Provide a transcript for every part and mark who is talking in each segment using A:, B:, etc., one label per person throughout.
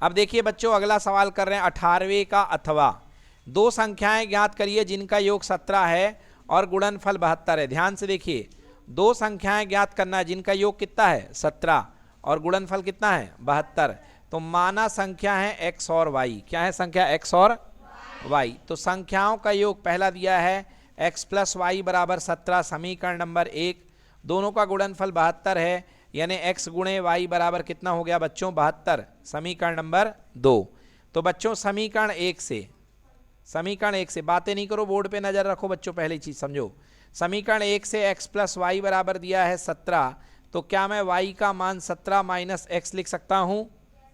A: अब देखिए बच्चों अगला सवाल कर रहे हैं 18वें का अथवा। दो संख्याएं ज्ञात करिए जिनका योग 17 है और गुणनफल 72 है। ध्यान से देखिए, दो संख्याएं ज्ञात करना है जिनका योग कितना है 17 और गुणनफल कितना है 72। तो माना संख्या है x और y। क्या है संख्या x और y? तो संख्याओं का योग पहला दिया है x प्लस वाई बराबर 17, समीकरण नंबर 1। दोनों का गुणनफल 72 है, यानी x गुणे y बराबर कितना हो गया बच्चों 72, समीकरण नंबर 2। तो बच्चों समीकरण 1 से बातें नहीं करो, बोर्ड पे नजर रखो बच्चों, पहली चीज समझो। समीकरण 1 से x प्लस वाई बराबर दिया है 17, तो क्या मैं y का मान 17 माइनस x लिख सकता हूं?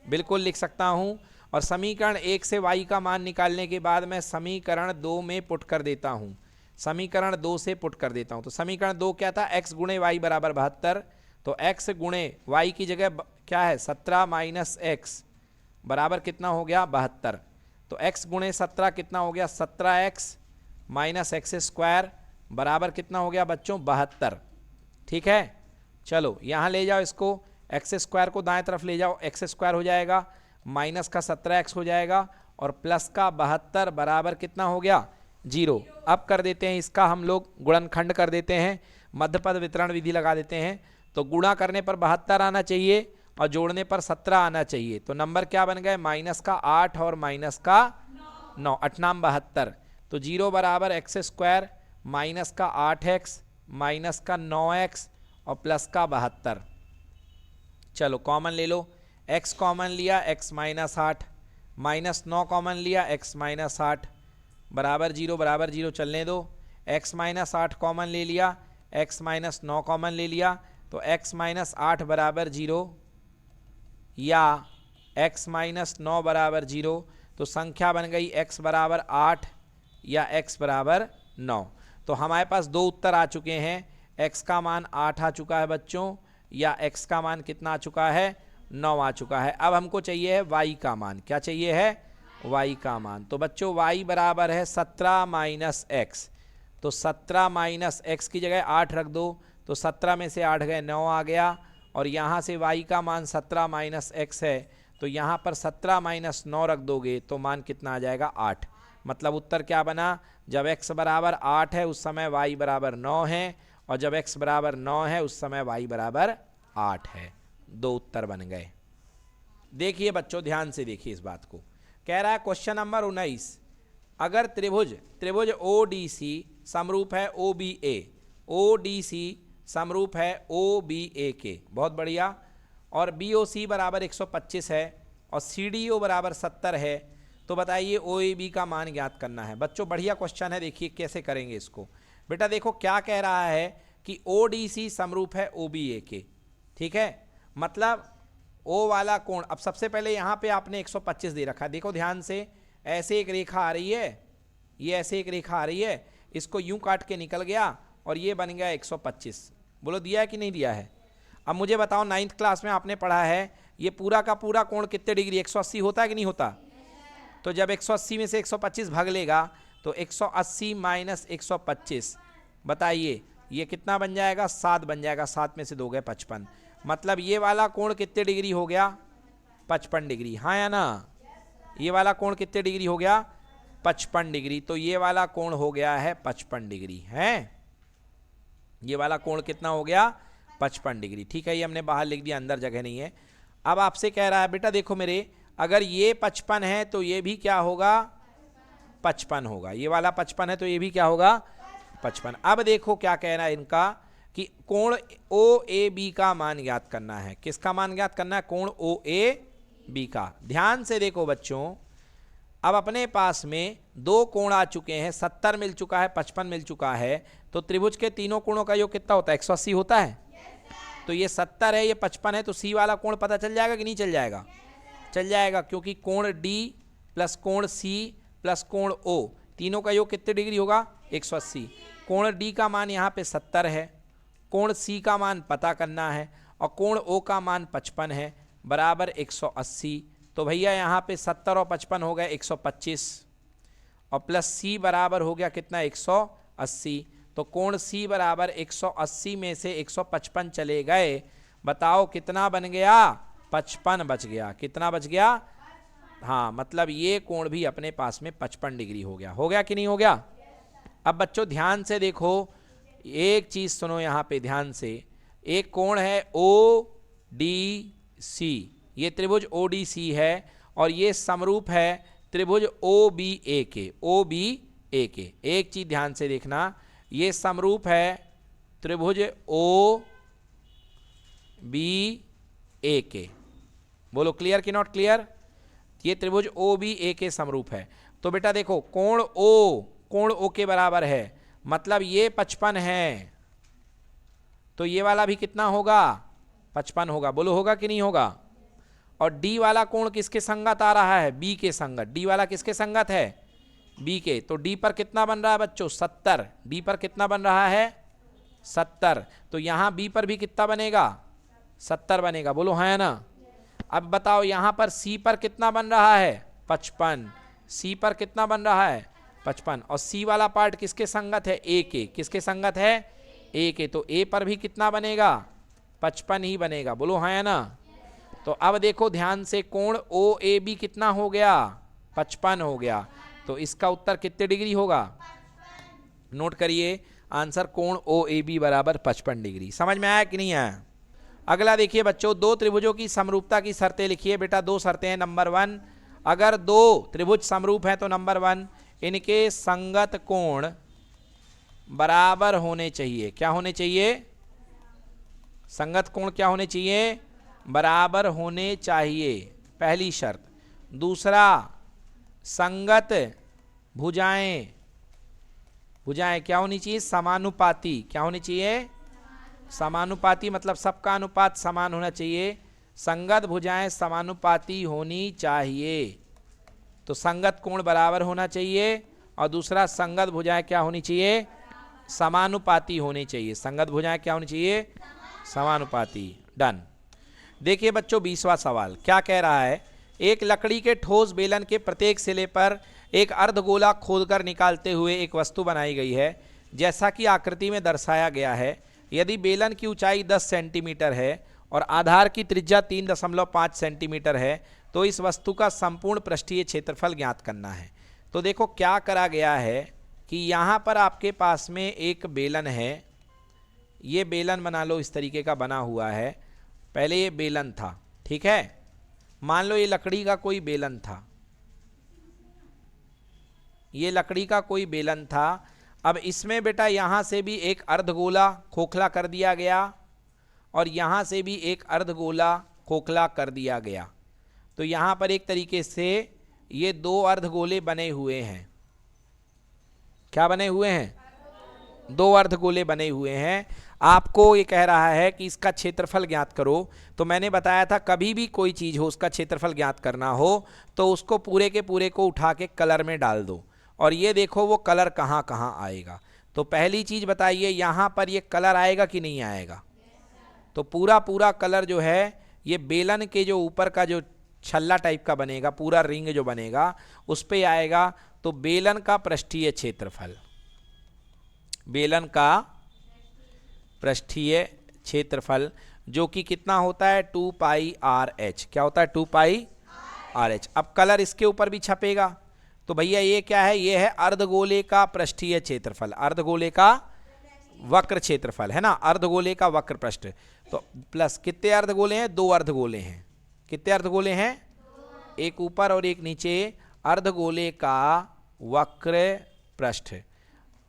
A: बिल्कुल लिख सकता हूं। और समीकरण 1 से y का मान निकालने के बाद मैं समीकरण 2 में पुट कर देता हूं, समीकरण 2 से पुट कर देता हूं। तो समीकरण 2 क्या था, x गुणे वाई बराबर 72। तो x गुणे y की जगह क्या है 17 माइनस x बराबर कितना हो गया 72। तो x गुणे 17 कितना हो गया 17x माइनस एक्स स्क्वायर बराबर कितना हो गया बच्चों 72। ठीक है, चलो यहाँ ले जाओ इसको, एक्स स्क्वायर को दाएं तरफ ले जाओ, एक्स स्क्वायर हो जाएगा, माइनस का 17x हो जाएगा और प्लस का 72 बराबर कितना हो गया 0। अब कर देते हैं इसका हम लोग गुणनखंड कर देते हैं, मध्यपद वितरण विधि लगा देते हैं। तो गुणा करने पर 72 आना चाहिए और जोड़ने पर 17 आना चाहिए। तो नंबर क्या बन गए माइनस का 8 और माइनस का 9, 8 नाम 72। तो 0 बराबर एक्स स्क्वायर माइनस का 8x माइनस का 9x और प्लस का 72। चलो कॉमन ले लो, x कॉमन लिया x माइनस 8 माइनस 9 कॉमन लिया x माइनस 8 बराबर 0 चलने दो। x माइनस 8 कॉमन ले लिया, x माइनस 9 कॉमन ले लिया, तो x माइनस 8 बराबर 0 या x माइनस 9 बराबर 0। तो संख्या बन गई x बराबर 8 या x बराबर 9। तो हमारे पास दो उत्तर आ चुके हैं, x का मान 8 आ चुका है बच्चों या x का मान कितना आ चुका है 9 आ चुका है। अब हमको चाहिए है y का मान। क्या चाहिए है y का मान। तो बच्चों y बराबर है 17 माइनस एक्स। तो 17 माइनस एक्स की जगह 8 रख दो, तो 17 में से 8 गए 9 आ गया। और यहाँ से y का मान 17 माइनस एक्स है, तो यहाँ पर 17 माइनस 9 रख दोगे तो मान कितना आ जाएगा 8। मतलब उत्तर क्या बना, जब x बराबर 8 है उस समय y बराबर 9 है, और जब x बराबर 9 है उस समय y बराबर 8 है। दो उत्तर बन गए। देखिए बच्चों ध्यान से देखिए इस बात को, कह रहा है क्वेश्चन नंबर 19, अगर त्रिभुज ODC समरूप है OBA, ODC समरूप है OBA के, बहुत बढ़िया, और BOC बराबर 125 है और CDO बराबर 70 है, तो बताइए OAB का मान ज्ञात करना है। बच्चों बढ़िया क्वेश्चन है, देखिए कैसे करेंगे इसको। बेटा देखो क्या कह रहा है कि ODC समरूप है OBA के, ठीक है, मतलब O वाला कोण। अब सबसे पहले यहाँ पे आपने 125 दे रखा है, देखो ध्यान से, ऐसे एक रेखा आ रही है, ये ऐसे एक रेखा आ रही है, इसको यूं काट के निकल गया और ये बन गया 125। बोलो दिया है कि नहीं दिया है। अब मुझे बताओ 9th क्लास में आपने पढ़ा है ये पूरा का पूरा कोण कितने डिग्री 180 होता है कि नहीं होता। तो जब 180 में से 125 भाग लेगा तो 180 माइनस 125, बताइए ये कितना बन जाएगा 7 बन जाएगा, 7 में से 2 गए 55। मतलब ये वाला कोण कितने डिग्री हो गया 55 डिग्री, हाँ या ना। ये वाला कोण कितने डिग्री हो गया 55 डिग्री। तो ये वाला कोण हो गया है 55 डिग्री है, ये वाला कोण कितना हो गया 55 डिग्री। ठीक है, ये हमने बाहर लिख दिया, अंदर जगह नहीं है। अब आपसे कह रहा है बेटा देखो मेरे, अगर ये 55 है तो ये भी क्या होगा 55 होगा, ये वाला 55 है तो ये भी क्या होगा 55। अब देखो क्या कह रहा है इनका कि कोण OAB का मान ज्ञात करना है। किसका मान ज्ञात करना है, कोण OAB का। ध्यान से देखो बच्चों, अब अपने पास में दो कोण आ चुके हैं, 70 मिल चुका है 55 मिल चुका है, तो त्रिभुज के तीनों कोणों का योग कितना होता है 180 होता है। तो ये 70 है ये 55 है, तो C वाला कोण पता चल जाएगा कि नहीं चल जाएगा, चल जाएगा, क्योंकि कोण D प्लस कोण C प्लस कोण O तीनों का योग कितने डिग्री होगा 180। कोण D का मान यहाँ पे 70 है, कोण C का मान पता करना है और कोण O का मान 55 है, बराबर 180। तो भैया यहाँ पे 70 और 55 हो गए 125 और प्लस C बराबर हो गया कितना 180। तो कोण C बराबर 180 में से 155 चले गए, बताओ कितना बन गया 55 बच गया। कितना बच गया हाँ, मतलब ये कोण भी अपने पास में 55 डिग्री हो गया। हो गया कि नहीं हो गया? अब बच्चों ध्यान से देखो, एक चीज सुनो यहाँ पे ध्यान से। एक कोण है ओ डी सी, ये त्रिभुज ओ डी सी है, और ये समरूप है त्रिभुज ओ बी ए के। ओ बी ए के, एक चीज ध्यान से देखना, ये समरूप है त्रिभुज ओ बी ए के। बोलो क्लियर कि नॉट क्लियर? ये त्रिभुज ओ बी ए के समरूप है। तो बेटा देखो, कोण ओ के बराबर है, मतलब ये 55 है, तो ये वाला भी कितना होगा? 55 होगा। बोलो होगा कि नहीं होगा? और डी वाला कोण किसके संगत आ रहा है? बी के संगत। डी वाला किसके संगत है? बी के। तो डी पर कितना बन रहा है बच्चों? 70। डी पर कितना बन रहा है? 70। तो यहां बी पर भी कितना बनेगा? 70 बनेगा। बोलो हाँ ना? अब बताओ यहां पर सी पर कितना बन रहा है? 55। सी पर कितना बन रहा है? 55। और सी वाला पार्ट किसके संगत है? ए के। किसके संगत है? ए के। तो ए पर भी कितना बनेगा? 55 ही बनेगा। बोलो हाँ या ना? तो अब देखो ध्यान से, कोण ओ ए बी कितना हो गया? 55 हो गया। तो इसका उत्तर कितने डिग्री होगा? नोट करिए आंसर, कोण ओ ए बी बराबर 55 डिग्री। समझ में आया कि नहीं आया? अगला देखिए बच्चों, दो त्रिभुजों की समरूपता की शर्तें लिखिए। बेटा दो शर्तें हैं। नंबर 1, अगर दो त्रिभुज समरूप हैं तो नंबर 1, इनके संगत कोण बराबर होने चाहिए। क्या होने चाहिए? संगत कोण क्या होने चाहिए? बराबर होने चाहिए, पहली शर्त। दूसरा, संगत भुजाएं क्या होनी चाहिए? समानुपाती। क्या होनी चाहिए? समानुपाती, मतलब सबका अनुपात समान होना चाहिए। संगत भुजाएं समानुपाती होनी चाहिए। तो संगत कोण बराबर होना चाहिए, और दूसरा संगत भुजाएं क्या होनी चाहिए? समानुपाती होनी चाहिए। संगत भुजाएं क्या होनी चाहिए? समानुपाती। डन। देखिए बच्चों 20वां सवाल क्या कह रहा है। एक लकड़ी के ठोस बेलन के प्रत्येक सिले पर एक अर्धगोला खोदकर निकालते हुए एक वस्तु बनाई गई है, जैसा कि आकृति में दर्शाया गया है। यदि बेलन की ऊंचाई 10 सेंटीमीटर है और आधार की त्रिज्या 3.5 सेंटीमीटर है, तो इस वस्तु का संपूर्ण पृष्ठीय क्षेत्रफल ज्ञात करना है। तो देखो क्या करा गया है कि यहाँ पर आपके पास में एक बेलन है। ये बेलन बना लो, इस तरीके का बना हुआ है। पहले ये बेलन था, ठीक है। मान लो ये लकड़ी का कोई बेलन था, ये लकड़ी का कोई बेलन था। अब इसमें बेटा यहाँ से भी एक अर्धगोला खोखला कर दिया गया, और यहाँ से भी एक अर्धगोला खोखला कर दिया गया। तो यहाँ पर एक तरीके से ये दो अर्धगोले बने हुए हैं। क्या बने हुए हैं? दो अर्धगोले बने हुए हैं। आपको ये कह रहा है कि इसका क्षेत्रफल ज्ञात करो। तो मैंने बताया था कभी भी कोई चीज़ हो, उसका क्षेत्रफल ज्ञात करना हो तो उसको पूरे के पूरे को उठा के कलर में डाल दो, और ये देखो वो कलर कहाँ कहाँ आएगा। तो पहली चीज़ बताइए, यहाँ पर ये कलर आएगा कि नहीं आएगा? तो पूरा पूरा कलर जो है ये बेलन के जो ऊपर का जो छल्ला टाइप का बनेगा, पूरा रिंग जो बनेगा उस पे आएगा। तो बेलन का पृष्ठीय क्षेत्रफल, बेलन का पृष्ठीय क्षेत्रफल जो कि कितना होता है? 2 पाई आर एच। क्या होता है? 2 पाई आर एच। अब कलर इसके ऊपर भी छपेगा। तो भैया ये क्या है? ये है अर्धगोले का पृष्ठीय क्षेत्रफल, अर्धगोले का वक्र क्षेत्रफल, है ना, अर्धगोले का वक्र पृष्ठ। तो प्लस कितने अर्धगोले हैं? 2 अर्धगोले हैं। कितने अर्धगोले हैं? एक ऊपर और एक नीचे, अर्धगोले का वक्र पृष्ठ।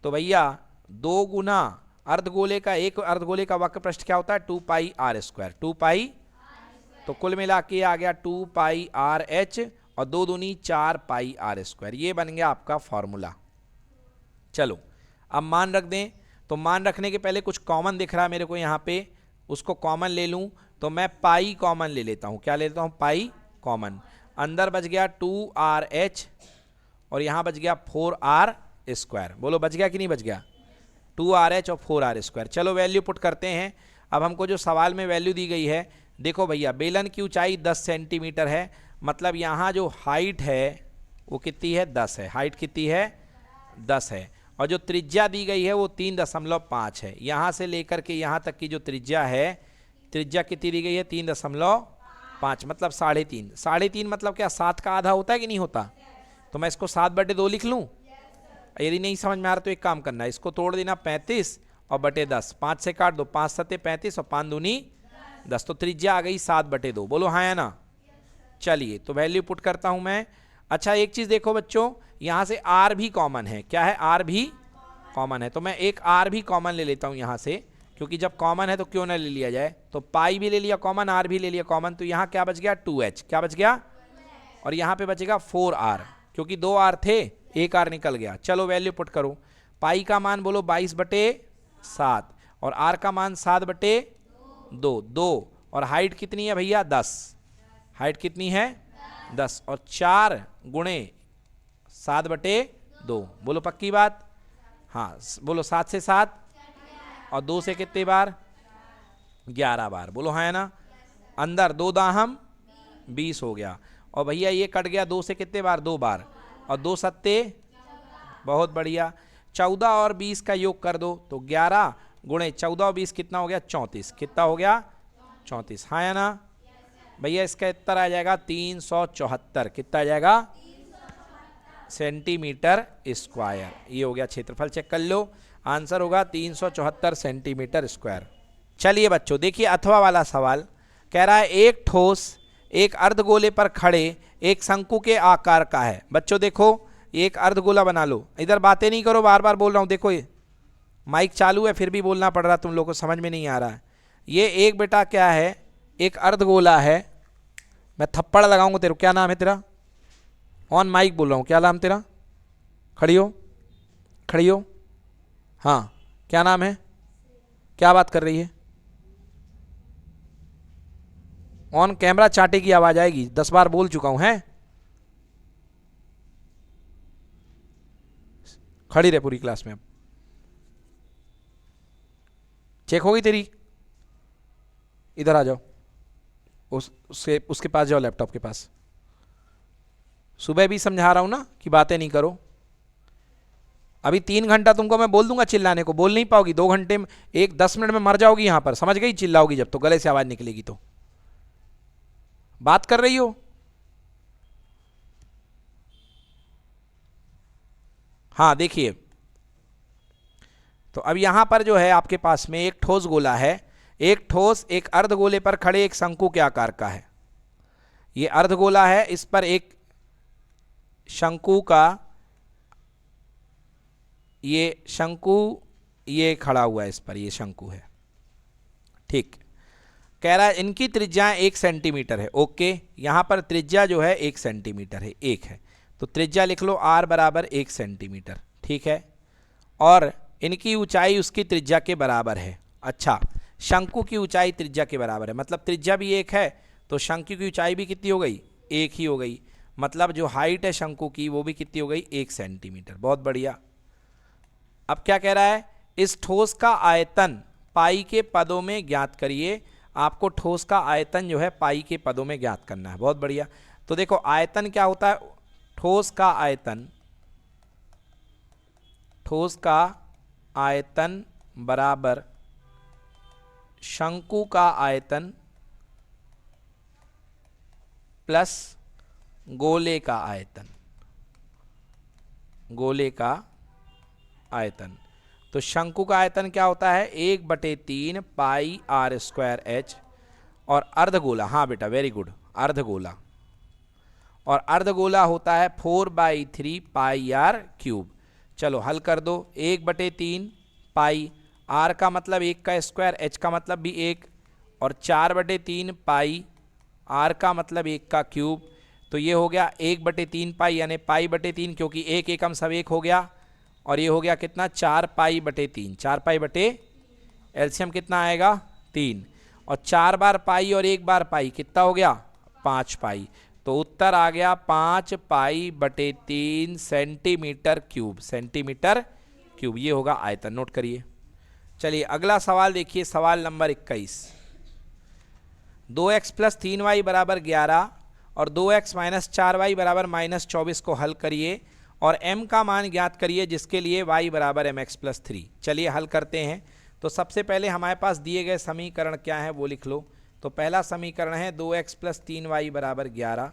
A: तो भैया 2 गुना अर्धगोले का, एक अर्धगोले का वक्र पृष्ठ क्या होता है? 2 पाई आर स्क्वायर। 2 पाई, तो कुल मिला के आ गया 2 पाई आर एच, और 2 दूनी 4 पाई आर स्क्वायर। ये बन गया आपका फॉर्मूला। चलो अब मान रख दें। तो मान रखने के पहले कुछ कॉमन दिख रहा है मेरे को यहाँ पे, उसको कॉमन ले लूँ। तो मैं पाई कॉमन ले लेता हूँ। क्या ले लेता हूँ? Pi common. अंदर बच गया 2RH, और यहाँ बच गया 4R स्क्वायर। बोलो बच गया कि नहीं बच गया? 2RH और 4R स्क्वायर। चलो वैल्यू पुट करते हैं। अब हमको जो सवाल में वैल्यू दी गई है, देखो भैया बेलन की ऊंचाई 10 सेंटीमीटर है, मतलब यहाँ जो हाइट है वो कितनी है? 10 है। हाइट कितनी है? 10 है। और जो त्रिज्या दी गई है वो 3.5 है। यहाँ से लेकर के यहाँ तक की जो त्रिज्या है, त्रिज्या कितनी दी गई है? 3.5 5 मतलब 3.5, 3.5 मतलब क्या 7 का आधा होता है कि नहीं होता? तो मैं इसको 7/2 लिख लूँ। यदि नहीं समझ में आ रहा तो एक काम करना है, इसको तोड़ देना 35 और बटे 10, 5 से काट दो, 5 7 35 और 5 दूनी 10, तो त्रिज्या आ गई 7/2। बोलो हाँ या ना? चलिए तो वैल्यू पुट करता हूं मैं। अच्छा एक चीज देखो बच्चों, यहां से आर भी कॉमन है। क्या है? आर भी कॉमन है, तो मैं एक आर भी कॉमन ले लेता हूं यहां से, क्योंकि जब कॉमन है तो क्यों ना ले लिया जाए। तो पाई भी ले लिया कॉमन, आर भी ले लिया कॉमन, तो यहां क्या बच गया? 2h। क्या बच गया? और यहां पे बचेगा 4r, क्योंकि 2 आर थे, एक आर निकल गया। चलो वैल्यू पुट करो। पाई का मान बोलो 22/7 और आर का मान 7/2। 2 और हाइट कितनी है भैया? 10। हाइट कितनी है? 10 और 4 गुणे 7/2। बोलो पक्की बात? हाँ बोलो 7 से 7 और 2 से कितने बार? 11 बार। बोलो हाँ है ना? अंदर 2 दाहम 20 हो गया। और भैया ये कट गया 2 से कितने बार? 2 बार। और 2 सत्ते, बहुत बढ़िया। 14 और 20 का योग कर दो तो 11 गुणे 14 और 20 कितना हो गया? 34। कितना हो गया? 34। हाँ या ना? भैया इसका उत्तर आ जाएगा 374। कितना आ जाएगा? Centimetre square. ये हो गया क्षेत्रफल, चेक कर लो। आंसर होगा 374 सेंटीमीटर स्क्वायर। चलिए बच्चों देखिए अथवा वाला सवाल कह रहा है एक ठोस एक अर्धगोले पर खड़े एक शंकु के आकार का है। बच्चों देखो एक अर्धगोला बना लो, इधर बातें नहीं करो, बार बार बोल रहा हूं। देखो ये माइक चालू है फिर भी बोलना पड़ रहा, तुम लोगों को समझ में नहीं आ रहा है। ये एक बेटा क्या है? एक अर्धगोला है। मैं थप्पड़ लगाऊंगा तेरे को। क्या नाम है तेरा? ऑन माइक बोल रहा हूँ। क्या नाम तेरा? खड़ी हो, खड़ी हो। हाँ क्या नाम है? क्या बात कर रही है? ऑन कैमरा चाटे की आवाज आएगी, 10 बार बोल चुका हूं। है खड़ी रहे पूरी क्लास में। अब चेक हो गई तेरी? इधर आ जाओ, उसके पास जाओ, लैपटॉप के पास। सुबह भी समझा रहा हूं ना कि बातें नहीं करो। अभी 3 घंटा तुमको मैं बोल दूंगा चिल्लाने को, बोल नहीं पाओगी। 2 घंटे में 10 मिनट में मर जाओगी यहां पर, समझ गई? चिल्लाओगी जब तो गले से आवाज निकलेगी तो। बात कर रही हो? हाँ देखिए, तो अब यहां पर जो है आपके पास में एक ठोस गोला है। एक ठोस एक अर्धगोले पर खड़े एक शंकु के आकार का है। ये अर्धगोला है, इस पर एक शंकु का, ये शंकु ये खड़ा हुआ है, इस पर ये शंकु है। ठीक, कह रहा है इनकी त्रिज्या 1 सेंटीमीटर है। ओके, यहां पर त्रिज्या जो है 1 सेंटीमीटर है, 1 है, तो त्रिज्या लिख लो r बराबर 1 सेंटीमीटर। ठीक है, और इनकी ऊंचाई उसकी त्रिज्या के बराबर है। अच्छा, शंकु की ऊंचाई त्रिज्या के बराबर है, मतलब त्रिज्या भी 1 है तो शंकु की ऊंचाई भी कितनी हो गई? 1 ही हो गई। मतलब जो हाइट है शंकु की वो भी कितनी हो गई? 1 सेंटीमीटर। बहुत बढ़िया। अब क्या कह रहा है? इस ठोस का आयतन पाई के पदों में ज्ञात करिए। आपको ठोस का आयतन जो है पाई के पदों में ज्ञात करना है। बहुत बढ़िया। तो देखो आयतन क्या होता है? ठोस का आयतन, ठोस का आयतन बराबर शंकु का आयतन प्लस गोले का आयतन। गोले का आयतन, तो शंकु का आयतन क्या होता है? 1/3 पाई r स्क्वायर h। और अर्धगोला, हाँ बेटा वेरी गुड, अर्धगोला, और अर्धगोला होता है 4/3 पाई r क्यूब। चलो हल कर दो। 1/3 पाई, r का मतलब 1 का स्क्वायर, h का मतलब भी 1, और 4/3 पाई, r का मतलब 1 का क्यूब। तो ये हो गया 1/3 पाई, यानी पाई/3, क्योंकि 1 एकम सब 1 हो गया। और ये हो गया कितना? 4 पाई/3। 4 पाई बटे एलसीएम कितना आएगा? 3, और 4 बार पाई और 1 बार पाई कितना हो गया? 5 पाई। तो उत्तर आ गया 5 पाई/3 सेंटीमीटर क्यूब। सेंटीमीटर क्यूब, ये होगा आयतन। नोट करिए। चलिए अगला सवाल देखिए, सवाल नंबर 21। 2x + 3y = 11 और 2x - 4y = -24 को हल करिए और m का मान ज्ञात करिए जिसके लिए y = mx + 3। चलिए हल करते हैं। तो सबसे पहले हमारे पास दिए गए समीकरण क्या है वो लिख लो। तो पहला समीकरण है 2x प्लस 3y बराबर 11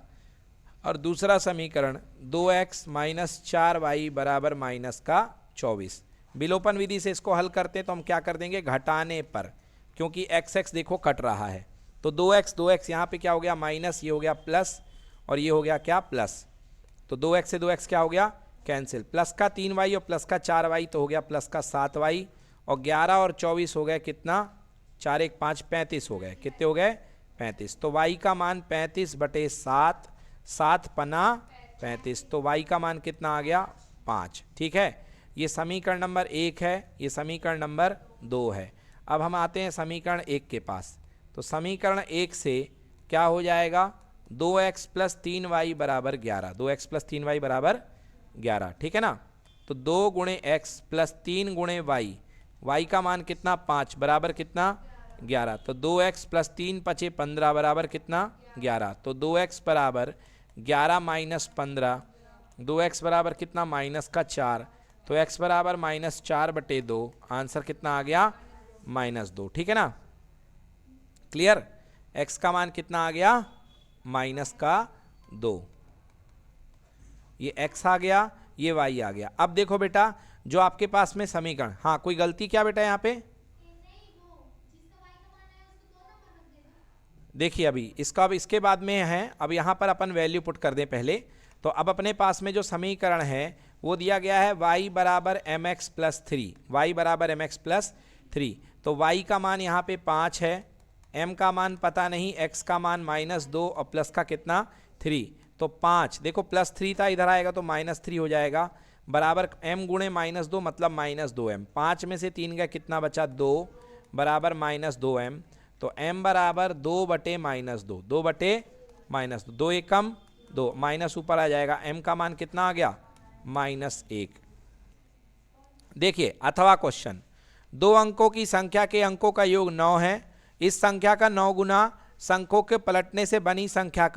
A: और दूसरा समीकरण 2x माइनस 4y बराबर माइनस का 24। विलोपन विधि से इसको हल करते हैं तो हम क्या कर देंगे, घटाने पर, क्योंकि x देखो कट रहा है तो 2x यहाँ पे क्या हो गया माइनस, ये हो गया प्लस और ये हो गया क्या प्लस, तो 2x से 2x क्या हो गया कैंसिल, प्लस का 3y और प्लस का 4y तो हो गया प्लस का 7y और 11 और 24 हो गए कितना 4 1 5 35 हो गए, कितने हो गए 35। तो y का मान 35/7, 7 पना 35, तो y का मान कितना आ गया 5। ठीक है, ये समीकरण नंबर 1 है, ये समीकरण नंबर 2 है। अब हम आते हैं समीकरण 1 के पास। तो समीकरण 1 से क्या हो जाएगा 2x प्लस 3y बराबर 11, 2x प्लस 3y बराबर 11। ठीक है ना, तो 2 गुणे x प्लस 3 गुणे y का मान कितना 5 बराबर कितना 11, तो 2x प्लस 3 पचे 15 बराबर कितना 11, तो 2x बराबर 11 माइनस 15, 2x बराबर कितना माइनस का 4, तो x बराबर माइनस 4/2, आंसर कितना आ गया -2। ठीक है ना, क्लियर, x का मान कितना आ गया माइनस का 2, ये x आ गया, ये y आ गया। अब देखो बेटा जो आपके पास में समीकरण, हाँ कोई गलती क्या बेटा यहाँ पे, देखिए अभी इसका, अब इसके बाद में है, अब यहाँ पर अपन वैल्यू पुट कर दें पहले। तो अब अपने पास में जो समीकरण है वो दिया गया है y बराबर mx प्लस 3, y बराबर mx प्लस 3, तो y का मान यहाँ पे 5 है, m का मान पता नहीं, x का मान -2 और प्लस का कितना 3, तो 5, देखो प्लस 3 था इधर आएगा तो -3 हो जाएगा, बराबर m गुणे -2 मतलब -2m, 5 में से 3 गया कितना बचा 2 बराबर -2m, तो m बराबर 2/-2, 2/-2, 2 एकम 2, माइनस ऊपर आ जाएगा, m का मान कितना आ गया -1। देखिए अथवा क्वेश्चन, 2 अंकों की संख्या के अंकों का योग 9 है, इस संख्या का 9 गुना संख्यों के पलटने से बनी संख्या का